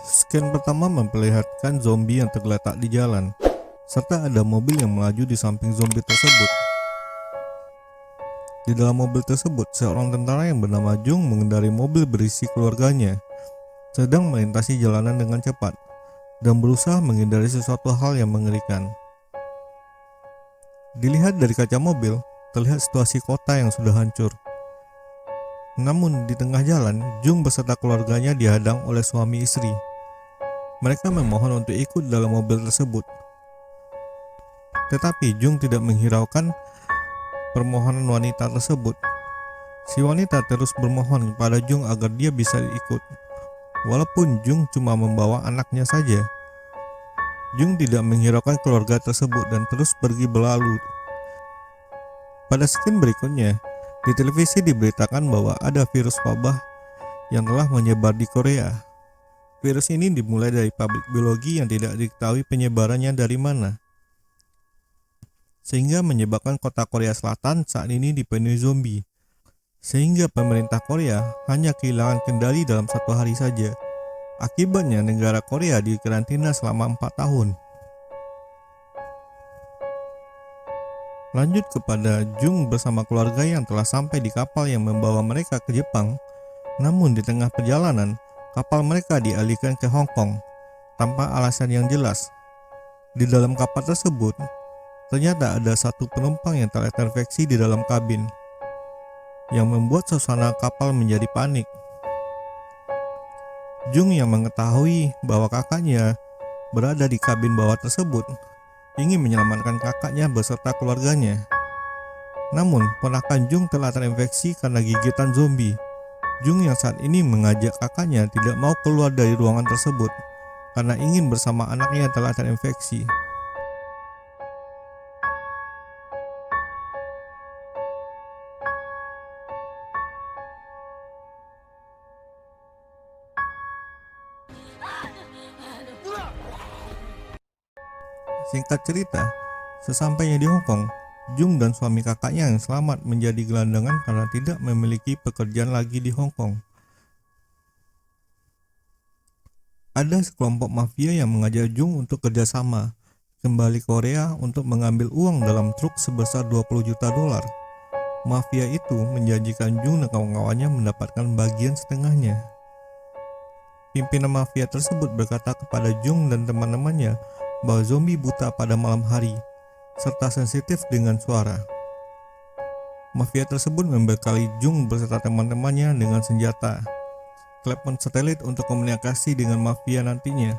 Scan pertama memperlihatkan zombie yang tergeletak di jalan, serta ada mobil yang melaju di samping zombie tersebut. Di dalam mobil tersebut, seorang tentara yang bernama Jung mengendarai mobil berisi keluarganya, sedang melintasi jalanan dengan cepat, dan berusaha menghindari sesuatu hal yang mengerikan. Dilihat dari kaca mobil, terlihat situasi kota yang sudah hancur. Namun di tengah jalan, Jung beserta keluarganya dihadang oleh suami istri. Mereka memohon untuk ikut dalam mobil tersebut. Tetapi Jung tidak menghiraukan permohonan wanita tersebut. Si wanita terus bermohon kepada Jung agar dia bisa ikut. Walaupun Jung cuma membawa anaknya saja. Jung tidak menghiraukan keluarga tersebut dan terus pergi berlalu. Pada scene berikutnya, di televisi diberitakan bahwa ada virus wabah yang telah menyebar di Korea. Virus ini dimulai dari pabrik biologi yang tidak diketahui penyebarannya dari mana, sehingga menyebabkan kota Korea Selatan saat ini dipenuhi zombie. Sehingga pemerintah Korea hanya kehilangan kendali dalam 1 hari saja. Akibatnya negara Korea dikarantina selama 4 tahun. Lanjut kepada Jung bersama keluarga yang telah sampai di kapal yang membawa mereka ke Jepang. Namun di tengah perjalanan, kapal mereka dialihkan ke Hong Kong tanpa alasan yang jelas. Di dalam kapal tersebut, ternyata ada satu penumpang yang telah terinfeksi di dalam kabin, yang membuat suasana kapal menjadi panik. Jung yang mengetahui bahwa kakaknya berada di kabin bawah tersebut, ingin menyelamatkan kakaknya beserta keluarganya. Namun, ponakan Jung telah terinfeksi karena gigitan zombie. Jung yang saat ini mengajak kakaknya tidak mau keluar dari ruangan tersebut karena ingin bersama anaknya yang telah terinfeksi. Singkat cerita, sesampainya di Hong Kong, Jung dan suami kakaknya yang selamat menjadi gelandangan karena tidak memiliki pekerjaan lagi di Hong Kong. Ada sekelompok mafia yang mengajak Jung untuk kerjasama kembali Korea untuk mengambil uang dalam truk sebesar 20 juta dolar. Mafia itu menjanjikan Jung dan kawan-kawannya mendapatkan bagian setengahnya. Pimpinan mafia tersebut berkata kepada Jung dan teman-temannya bahwa zombie buta pada malam hari, serta sensitif dengan suara. Mafia tersebut membekali Jung beserta teman-temannya dengan senjata, telepon satelit untuk komunikasi dengan mafia nantinya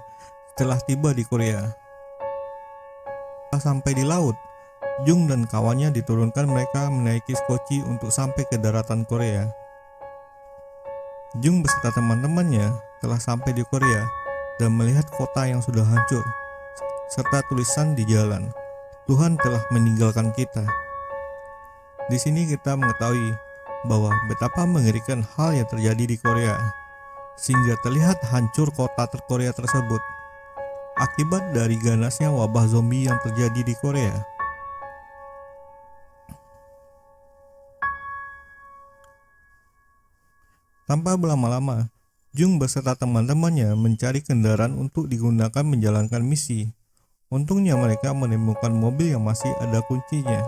setelah tiba di Korea. Setelah sampai di laut, Jung dan kawannya diturunkan mereka menaiki skoci untuk sampai ke daratan Korea. Jung beserta teman-temannya telah sampai di Korea dan melihat kota yang sudah hancur, serta tulisan di jalan, "Tuhan telah meninggalkan kita." Di sini kita mengetahui bahwa betapa mengerikan hal yang terjadi di Korea, sehingga terlihat hancur kota Korea tersebut akibat dari ganasnya wabah zombie yang terjadi di Korea. Tanpa berlama-lama, Jung beserta teman-temannya mencari kendaraan untuk digunakan menjalankan misi. Untungnya mereka menemukan mobil yang masih ada kuncinya.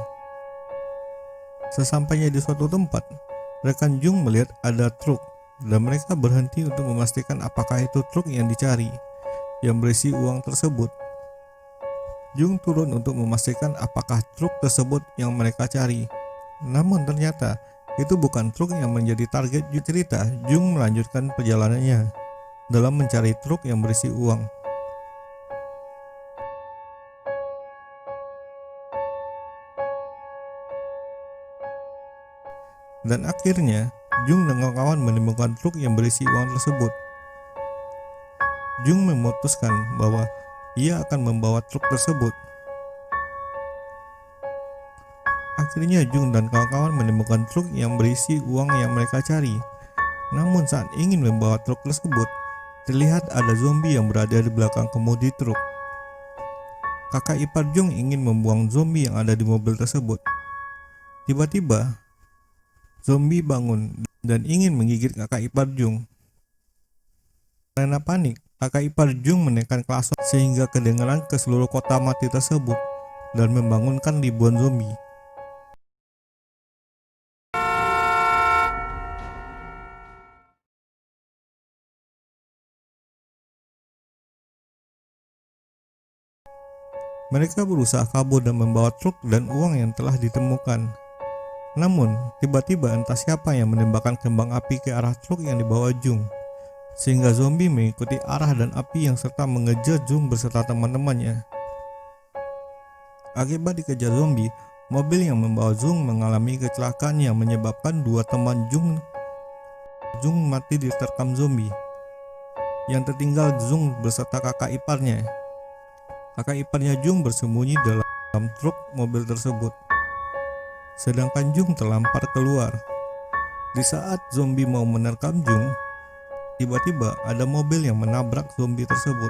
Sesampainya di suatu tempat, rekan Jung melihat ada truk dan mereka berhenti untuk memastikan apakah itu truk yang dicari yang berisi uang tersebut. Jung turun untuk memastikan apakah truk tersebut yang mereka cari. Namun ternyata itu bukan truk yang menjadi target cerita. Jung melanjutkan perjalanannya dalam mencari truk yang berisi uang. Dan akhirnya, Jung dan kawan-kawan menemukan truk yang berisi uang tersebut. Jung memutuskan bahwa ia akan membawa truk tersebut. Akhirnya Jung dan kawan-kawan menemukan truk yang berisi uang yang mereka cari. Namun saat ingin membawa truk tersebut, terlihat ada zombie yang berada di belakang kemudi truk. Kakak ipar Jung ingin membuang zombie yang ada di mobil tersebut. Tiba-tiba, zombie bangun dan ingin menggigit kakak ipar Jung. Karena panik, Kakak ipar Jung menekan klakson sehingga kedengaran ke seluruh kota mati tersebut dan membangunkan ribuan zombie. Mereka berusaha kabur dan membawa truk dan uang yang telah ditemukan. Namun, tiba-tiba entah siapa yang menembakkan kembang api ke arah truk yang dibawa Jung, sehingga zombie mengikuti arah dan api yang serta mengejar Jung beserta teman-temannya. Akibat dikejar zombie, mobil yang membawa Jung mengalami kecelakaan yang menyebabkan dua teman Jung mati diterkam zombie. Yang tertinggal Jung beserta kakak iparnya. Kakak iparnya Jung bersembunyi dalam truk mobil tersebut, sedangkan Jung terlampar keluar. Di saat zombie mau menerkam Jung, tiba-tiba ada mobil yang menabrak zombie tersebut.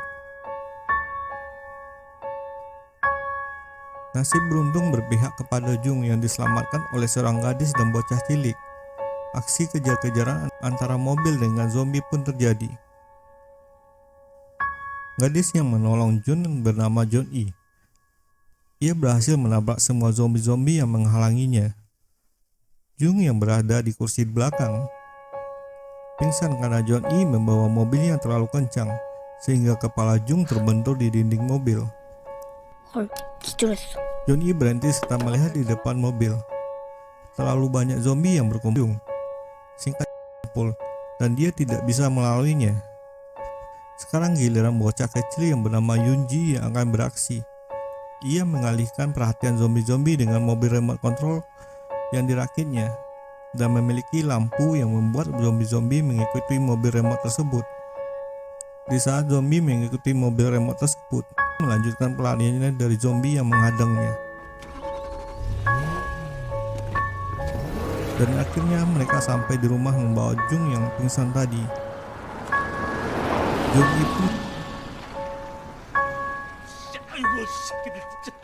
Nasib beruntung berpihak kepada Jung yang diselamatkan oleh seorang gadis dan bocah cilik. Aksi kejar-kejaran antara mobil dengan zombie pun terjadi. Gadis yang menolong Jung bernama John E. Ia berhasil menabrak semua zombie-zombie yang menghalanginya. Jung yang berada di kursi belakang pingsan karena John E membawa mobil yang terlalu kencang sehingga kepala Jung terbentur di dinding mobil. 헐, 기절했어. John E berhenti serta melihat di depan mobil. Terlalu banyak zombie yang berkumpul. Singkat dan dia tidak bisa melaluinya. Sekarang giliran bocah kecil yang bernama Yunji yang akan beraksi. Ia mengalihkan perhatian zombie-zombie dengan mobil remote control yang dirakitnya dan memiliki lampu yang membuat zombie-zombie mengikuti mobil remote tersebut. Di saat zombie mengikuti mobil remote tersebut, melanjutkan pelariannya dari zombie yang menghadangnya. Dan akhirnya mereka sampai di rumah membawa Jung yang pingsan tadi. Jung itu 아이고 새끼들 진짜